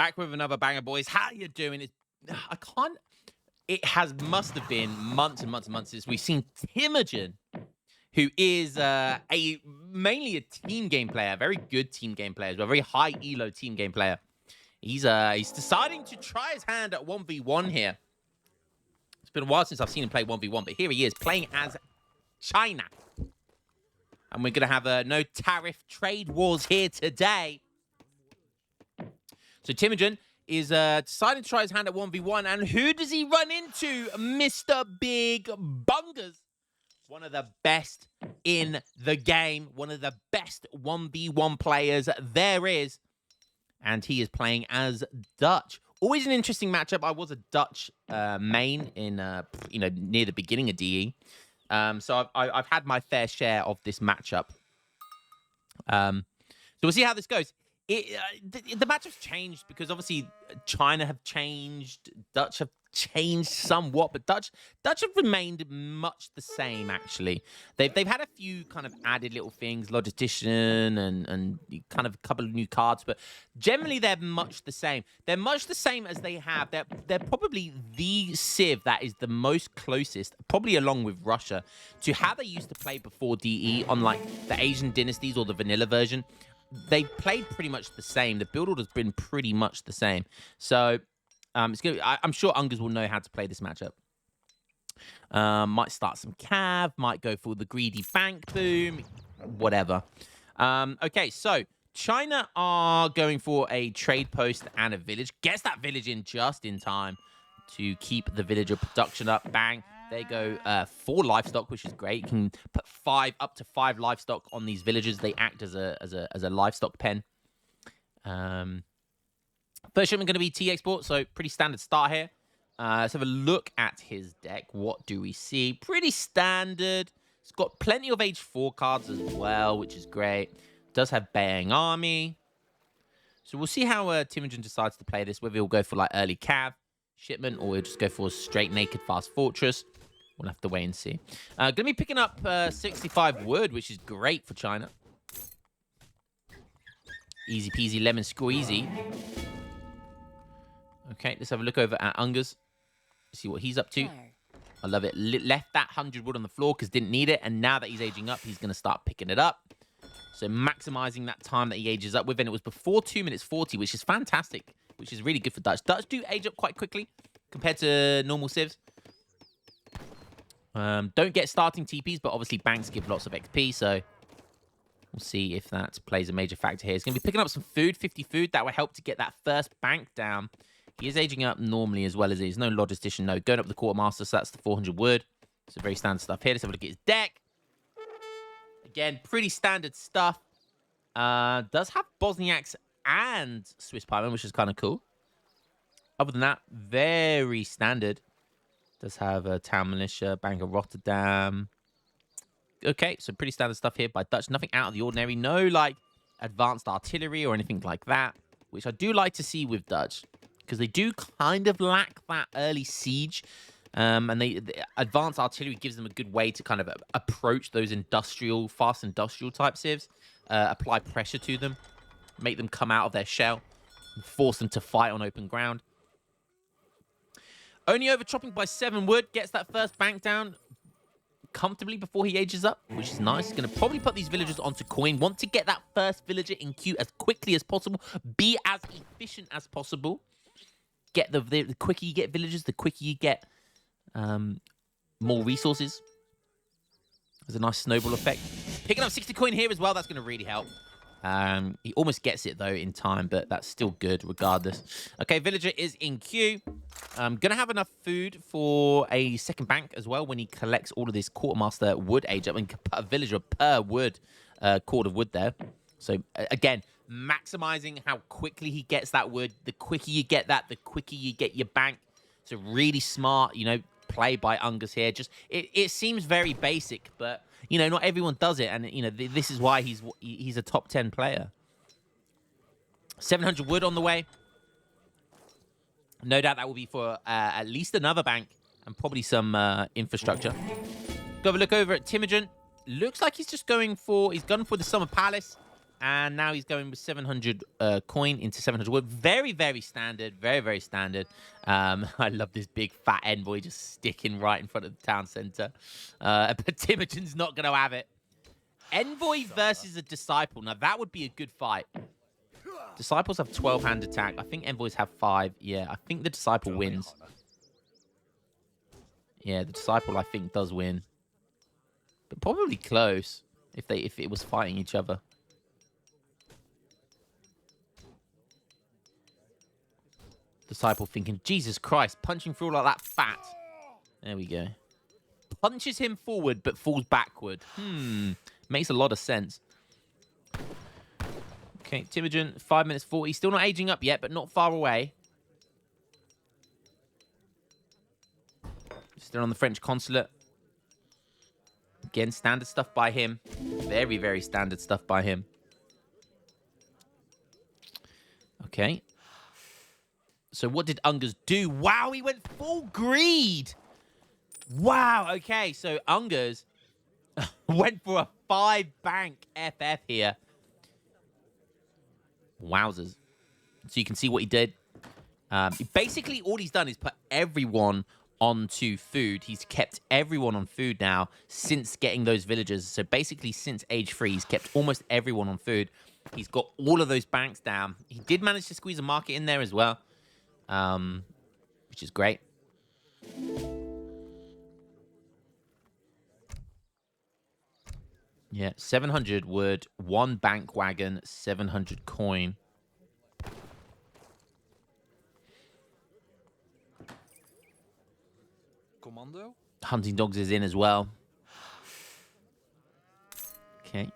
back with another banger, boys. How you doing? I can't. Must have been months and months and months since we've seen Timogen, who is mainly a team game player, very good team game player, a very high elo team game player. He's deciding to try his hand at 1v1 here. It's been a while since I've seen him play 1v1, but here he is playing as China. And we're going to have no tariff trade wars here today. So Timogen is deciding to try his hand at 1v1. And who does he run into? Mr. Big Bungers. One of the best in the game. One of the best 1v1 players there is. And he is playing as Dutch. Always an interesting matchup. I was a Dutch main in, near the beginning of DE. So I've had my fair share of this matchup. So we'll see how this goes. The matchup's changed because obviously China have changed, Dutch have changed somewhat, but Dutch have remained much the same. Actually, they've had a few kind of added little things, logistician and kind of a couple of new cards, but generally they're much the same. They're much the same as they have. They're probably the civ that is the most closest, probably along with Russia, to how they used to play before DE on like the Asian dynasties or the vanilla version. They played pretty much the same. The build order's been pretty much the same. So I'm sure Ungers will know how to play this matchup. Might start some cav, might go for the greedy bank boom, whatever. Okay, so China are going for a trade post and a village. Gets that village in just in time to keep the villager production up. Bang. They go 4 livestock, which is great. You can put up to 5 livestock on these villages. They act as a livestock pen. First shipment going to be T export, so pretty standard start here. Let's have a look at his deck. What do we see? Pretty standard. It's got plenty of age 4 cards as well, which is great. Does have Bayang Army. So we'll see how Timogen decides to play this, whether he'll go for like early cav shipment or he'll just go for a straight naked fast fortress. We'll have to wait and see. Going to be picking up 65 wood, which is great for China. Easy peasy lemon squeezy. Okay, let's have a look over at Ungers. See what he's up to. I love it. Left that 100 wood on the floor because didn't need it. And now that he's aging up, he's going to start picking it up. So maximizing that time that he ages up with. And it was before 2 minutes 40, which is fantastic. Which is really good for Dutch. Dutch do age up quite quickly compared to normal civs. Don't get starting TPs, but obviously banks give lots of XP, so we'll see if that plays a major factor here. He's going to be picking up some food, 50 food. That will help to get that first bank down. He is aging up normally as well as he's no logistician, no. Going up the quartermaster, so that's the 400 wood. So very standard stuff here. Let's have a look at his deck. Again, pretty standard stuff. Does have Bosniaks and Swiss Piemen, which is kind of cool. Other than that, very standard. Does have a Town Militia, Bank of Rotterdam. Okay, so pretty standard stuff here by Dutch. Nothing out of the ordinary. No, like, advanced artillery or anything like that, which I do like to see with Dutch, because they do kind of lack that early siege. And the advanced artillery gives them a good way to kind of approach those fast industrial type civs, apply pressure to them, make them come out of their shell, and force them to fight on open ground. Only overchopping by 7 wood, gets that first bank down comfortably before he ages up, which is nice. He's going to probably put these villagers onto coin. Want to get that first villager in queue as quickly as possible. Be as efficient as possible. Get the quicker you get villagers, the quicker you get more resources. There's a nice snowball effect. Picking up 60 coin here as well, that's going to really help. He almost gets it, though, in time, but that's still good regardless. Okay, villager is in queue. Going to have enough food for a second bank as well when he collects all of this quartermaster wood age up and can put a villager per wood, cord of wood there. So, again, maximizing how quickly he gets that wood. The quicker you get that, the quicker you get your bank. So, really smart, play by Ungers here. Just it seems very basic, but not everyone does it, and this is why he's a top 10 player. 700 wood on the way. No doubt that will be for at least another bank and probably some infrastructure. Go have a look over at Timogen. Looks like he's just gone for the Summer Palace. And now he's going with 700 coin into 700 wood. Very, very standard. Very, very standard. I love this big fat envoy just sticking right in front of the town center. But Timogen's not going to have it. Envoy versus a disciple. Now, that would be a good fight. Disciples have 12 hand attack. I think envoys have 5. Yeah, I think the disciple wins. Yeah, the disciple, I think, does win. But probably close if it was fighting each other. Disciple thinking, Jesus Christ, punching through like that fat. There we go. Punches him forward, but falls backward. Makes a lot of sense. Okay, Timogen, 5 minutes 40. Still not aging up yet, but not far away. Still on the French consulate. Again, standard stuff by him. Very, very standard stuff by him. Okay. So what did Ungers do? Wow, he went full greed. Wow, okay. So Ungers went for a 5 bank FF here. Wowzers. So you can see what he did. Basically, all he's done is put everyone onto food. He's kept everyone on food now since getting those villagers. So basically, since age 3, he's kept almost everyone on food. He's got all of those banks down. He did manage to squeeze a market in there as well, which is great. Yeah, 700 wood, 1 bank wagon, 700 coin. Commando? Hunting dogs is in as well. Okay.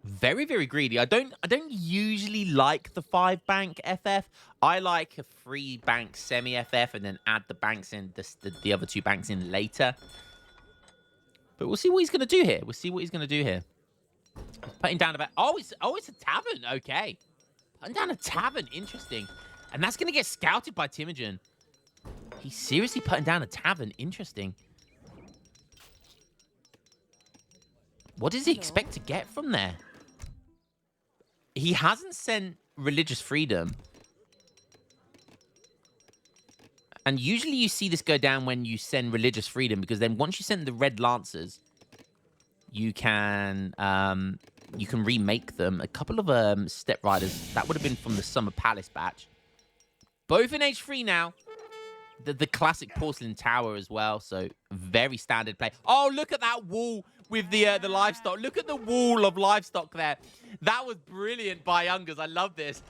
Very, very greedy. I don't usually like the 5 bank FF. I like a 3 bank semi FF and then add the banks in the other 2 banks in later. But we'll see what he's going to do here. We'll see what he's going to do here. He's putting down about... Oh, it's a tavern. Okay. Putting down a tavern. Interesting. And that's going to get scouted by Timogen. He's seriously putting down a tavern. Interesting. What does he expect to get from there? He hasn't sent religious freedom. And usually you see this go down when you send religious freedom, because then once you send the Red Lancers, you can remake them. A couple of Step Riders, that would have been from the Summer Palace batch. Both in H3 now. The classic porcelain tower as well, so very standard play. Oh, look at that wall with the livestock. Look at the wall of livestock there. That was brilliant by Ungers. I love this.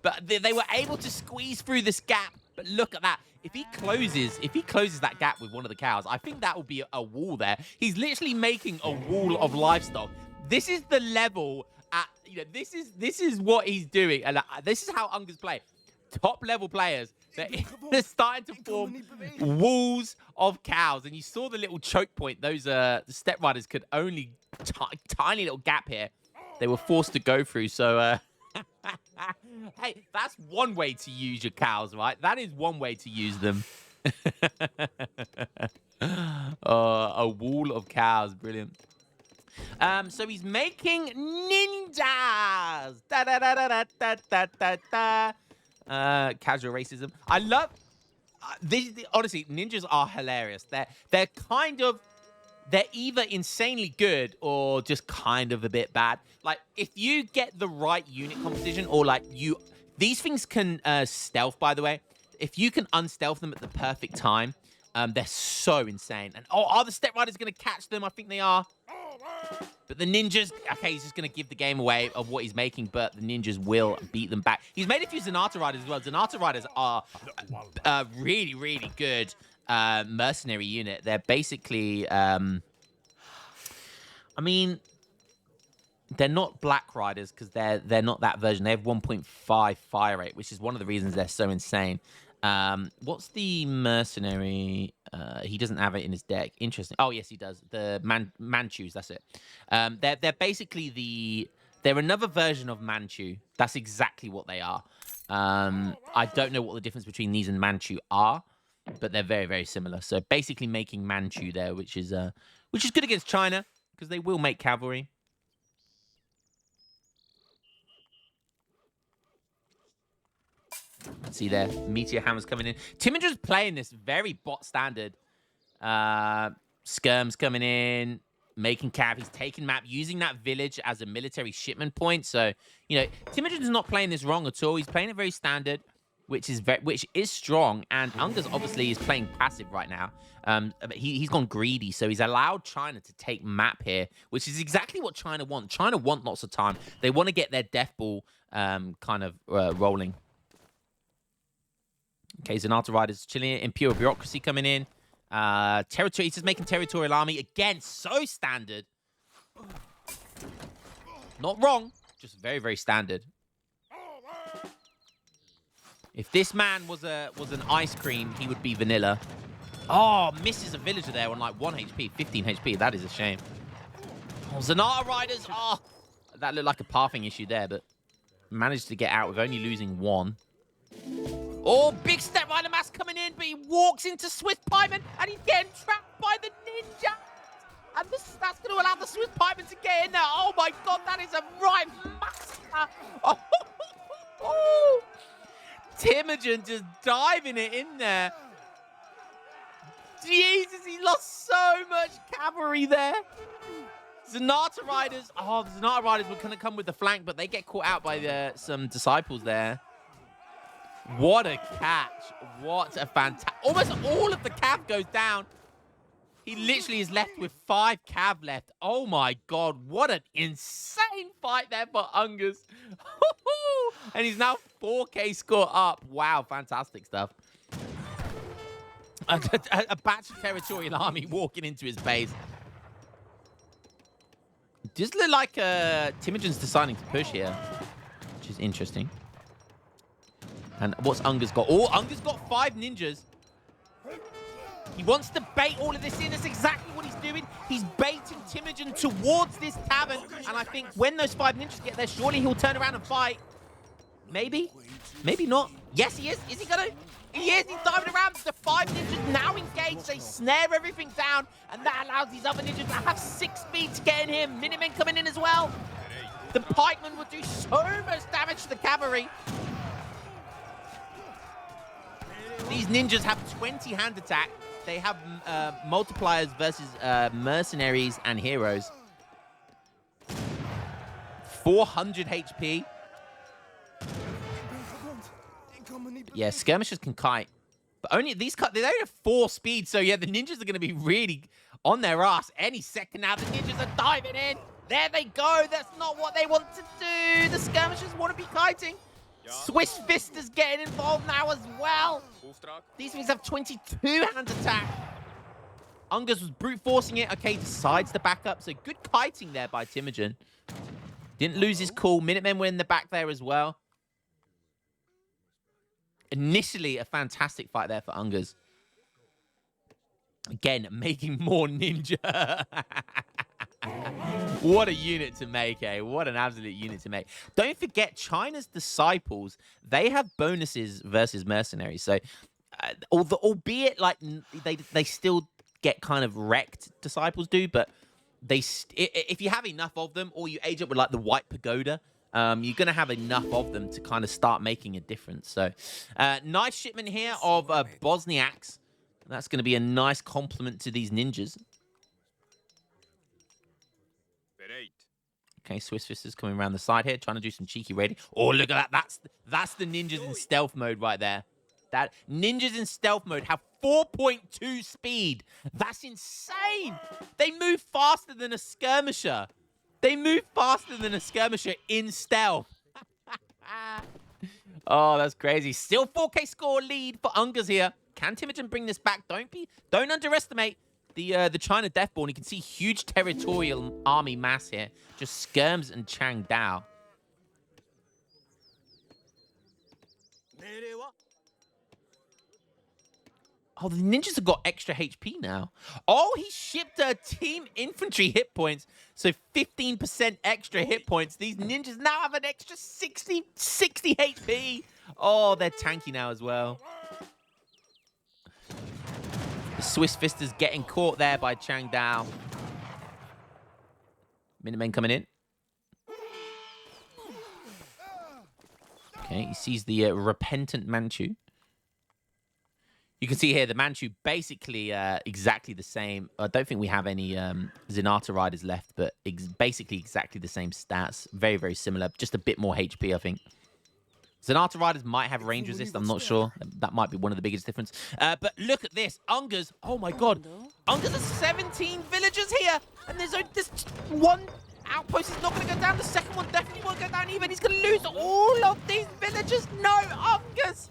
But they were able to squeeze through this gap. But look at that. If he closes that gap with one of the cows, I think that will be a wall there. He's literally making a wall of livestock. This is the level at, this is what he's doing. And this is how Ungers play. Top level players, they're starting to form walls of cows. And you saw the little choke point. Those the Step Riders could only tiny little gap here. They were forced to go through. So hey, that's one way to use your cows, right? That is one way to use them. A wall of cows, brilliant. So he's making ninjas. Da da da da da da da da. Casual racism. I love honestly, ninjas are hilarious. They're either insanely good or just kind of a bit bad. Like, if you get the right unit composition, or these things can stealth, by the way. If you can unstealth them at the perfect time, they're so insane. And are the Step Riders going to catch them? I think they are. But the ninjas, okay, he's just going to give the game away of what he's making, but the ninjas will beat them back. He's made a few Zanata Riders as well. Zanata Riders are a really, really good mercenary unit. They're basically, I mean, they're not Black Riders because they're not that version. They have 1.5 fire rate, which is one of the reasons they're so insane. What's the mercenary? He doesn't have it in his deck. Interesting. Oh, yes, he does. The Manchus, that's it. They're basically they're another version of Manchu. That's exactly what they are. I don't know what the difference between these and Manchu are, but they're very, very similar. So basically making Manchu there, which is good against China, because they will make cavalry. See there, Meteor Hammer's coming in. Timogen's playing this very bot standard. Skirm's coming in, making cav. He's taking map, using that village as a military shipment point. So, you know, Timogen's not playing this wrong at all. He's playing it very standard, which is strong. And Unger's obviously is playing passive right now. He's gone greedy, so he's allowed China to take map here, which is exactly what China want. China want lots of time. They want to get their death ball kind of rolling. Okay, Zenata Riders chilling. Imperial Bureaucracy coming in. Territory, he's just making Territorial Army. Again, so standard. Not wrong, just very, very standard. If this man was an ice cream, he would be vanilla. Oh, misses a villager there on like 1 HP, 15 HP. That is a shame. Oh, Zenata Riders. Oh, that looked like a pathing issue there, but managed to get out with only losing 1. Oh, big step rider mass coming in, but he walks into Swift Pieman and he's getting trapped by the ninja. And that's going to allow the Swift Pieman to get in there. Oh my God, that is a right massacre. Oh, Timogen just diving it in there. Jesus, he lost so much cavalry there. Zenata Riders. Oh, the Zenata Riders were going to come with the flank, but they get caught out by some disciples there. What a catch. What a fantastic... Almost all of the cav goes down. He literally is left with 5 cav left. Oh my God. What an insane fight there for Ungers. And he's now 4K score up. Wow, fantastic stuff. A batch of Territorial Army walking into his base. Does look like Timogen's deciding to push here, which is interesting. And what's Unger's got? Oh, Unger's got 5 ninjas. He wants to bait all of this in. That's exactly what he's doing. He's baiting Timogen towards this tavern. And I think when those 5 ninjas get there, surely he'll turn around and fight. Maybe. Maybe not. Yes, he is. Is he going to? He is. He's diving around. The 5 ninjas now engaged. They snare everything down. And that allows these other ninjas to have 6 speed to get in him. Minutemen coming in as well. The pikemen will do so much damage to the cavalry. These ninjas have 20 hand attack. They have multipliers versus mercenaries and heroes. 400 HP. Yeah, skirmishers can kite. But only these they only have 4 speed. So yeah, the ninjas are going to be really on their ass any second now. The ninjas are diving in. There they go. That's not what they want to do. The skirmishers want to be kiting. Swiss Fisters getting involved now as well. These things have 22 hand attack. Ungers was brute forcing it. Okay, decides to back up. So good kiting there by Timogen. Didn't lose his cool. Minutemen were in the back there as well. Initially, a fantastic fight there for Ungers. Again, making more ninja. What a unit to make, eh? What an absolute unit to make. Don't forget, China's disciples, they have bonuses versus mercenaries. So, albeit like they still get kind of wrecked, disciples do, but if you have enough of them, or you age up with like the White Pagoda, you're going to have enough of them to kind of start making a difference. So, nice shipment here of Bosniaks. That's going to be a nice compliment to these ninjas. Okay, Swiss Fisters coming around the side here, trying to do some cheeky raiding. Oh, look at that. That's the ninjas in stealth mode right there. That ninjas in stealth mode have 4.2 speed. That's insane. They move faster than a skirmisher. They move faster than a skirmisher in stealth. Oh, that's crazy. Still 4K score lead for Ungers here. Can Timogen bring this back? Don't underestimate the China Deathborn. You can see huge territorial army mass here. Just skirms and Chang Dao. Oh, the ninjas have got extra HP now. Oh, he shipped team infantry hit points. So 15% extra hit points. These ninjas now have an extra 60 HP. Oh, they're tanky now as well. The Swiss Fisters getting caught there by Chang Dao. Minutemen coming in. Okay, he sees the repentant Manchu. You can see here the Manchu basically exactly the same. I don't think we have any Zenata riders left, but basically exactly the same stats. Very, very similar. Just a bit more HP, I think. Zenata riders might have range resist. I'm not sure. That might be one of the biggest difference. But look at this. Ungers. Oh, my God. Ungers are 17 villagers here. And there's this one outpost is not going to go down. The second one definitely won't go down even. He's going to lose all of these villagers. No, Ungers.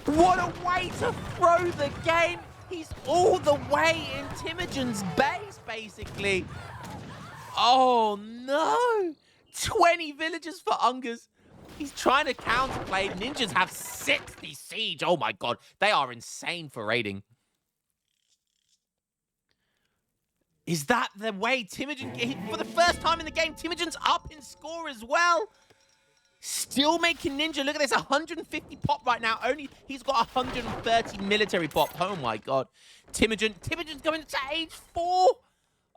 What a way to throw the game. He's all the way in Timogen's base, basically. Oh, no. 20 villagers for Ungers. He's trying to counterplay. Ninjas have 60 siege. Oh, my God. They are insane for raiding. Is that the way Timogen... For the first time in the game, Timogen's up in score as well. Still making Ninja. Look at this. 150 pop right now. Only he's got 130 military pop. Oh, my God. Timogen's going to age 4.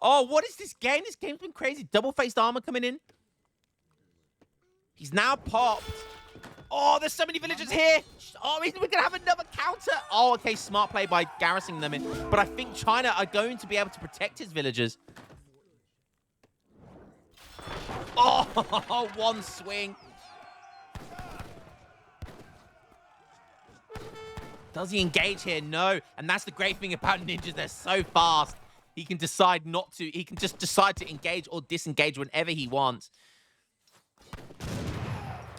Oh, what is this game? This game's been crazy. Double-faced armor coming in. He's now popped. Oh, there's so many villagers here. Oh, we're going to have another counter. Oh, okay. Smart play by garrisoning them in. But I think China are going to be able to protect his villagers. Oh, one swing. Does he engage here? No. And that's the great thing about ninjas. They're so fast. He can decide not to. He can just decide to engage or disengage whenever he wants.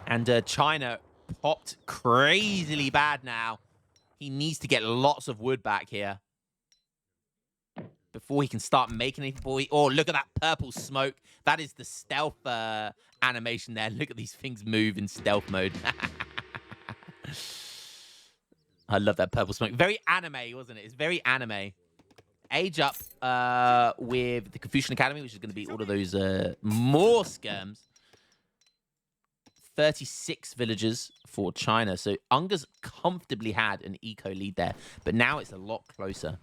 And China popped crazily bad now. He needs to get lots of wood back here before he can start making anything. Oh, look at that purple smoke. That is the stealth animation there. Look at these things move in stealth mode. I love that purple smoke. Very anime, wasn't it? It's very anime. Age up with the Confucian Academy, which is going to be all of those more skirms. 36 villagers for China. So Ungers comfortably had an eco lead there, but now it's a lot closer.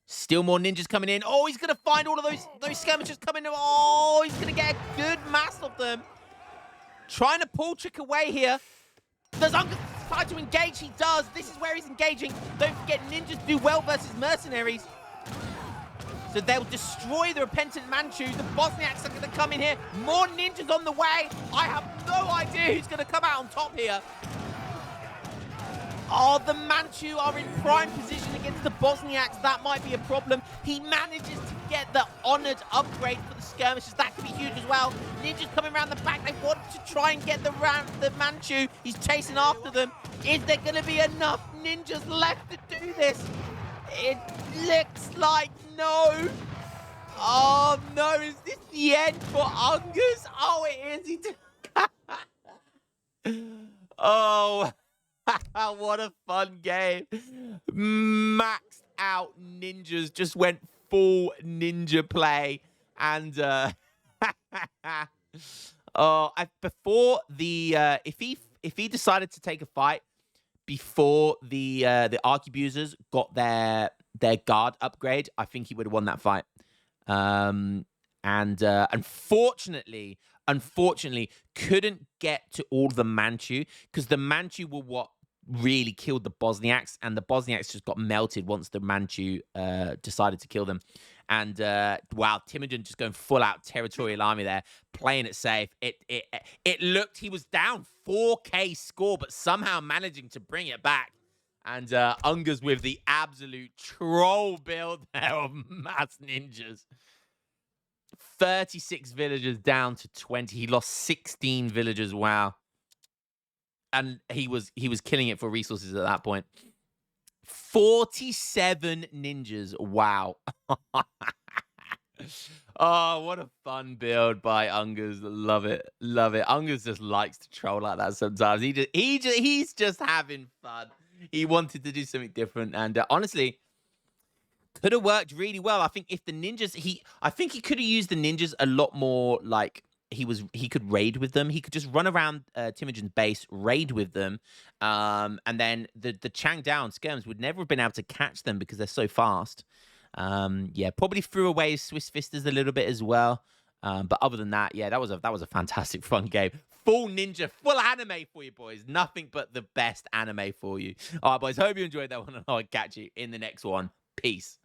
Still more ninjas coming in. Oh, he's going to find all of those skirmishers coming in. Oh, he's going to get a good mass of them. Trying to pull trick away here. Does Ungers decide to engage? He does. This is where he's engaging. Don't forget, ninjas do well versus mercenaries. So they'll destroy the repentant Manchu. The Bosniaks are going to come in here. More ninjas on the way. I have no idea who's going to come out on top here. Oh, the Manchu are in prime position against the Bosniaks. That might be a problem. He manages to get the honored upgrade for the skirmishes. That could be huge as well. Ninjas coming around the back. They want to try and get the Manchu. He's chasing after them. Is there going to be enough ninjas left to do this? It looks like no. Oh, no. Is this the end for Ungers? Oh, it is. Oh, what a fun game. Maxed out ninjas. Just went full ninja play. And, before the, if he decided to take a fight before the arquebusers got their guard upgrade, I think he would have won that fight. Unfortunately, couldn't get to all the Manchu because the Manchu were what really killed the Bosniaks, and the Bosniaks just got melted once the Manchu decided to kill them. And wow, Timogen just going full out territorial army there, playing it safe. It looked he was down 4K score, but somehow managing to bring it back. And Ungers with the absolute troll build there of mass ninjas. 36 villagers down to 20. He lost 16 villagers. Wow. And he was killing it for resources at that point. 47 ninjas. Wow. Oh, what a fun build by Ungers. Love it. Love it. Ungers just likes to troll like that sometimes. He's just having fun. He wanted to do something different. And honestly, could have worked really well. I think if the ninjas, I think he could have used the ninjas a lot more like he could raid with them. He could just run around Timogen's base, raid with them. And then the Changdao skirms would never have been able to catch them because they're so fast. Yeah, probably threw away his Swiss Fisters a little bit as well. But other than that, yeah, that was a fantastic fun game. full ninja, full anime for you, boys. Nothing but the best anime for you. All right, boys. Hope you enjoyed that one, and I'll catch you in the next one. Peace.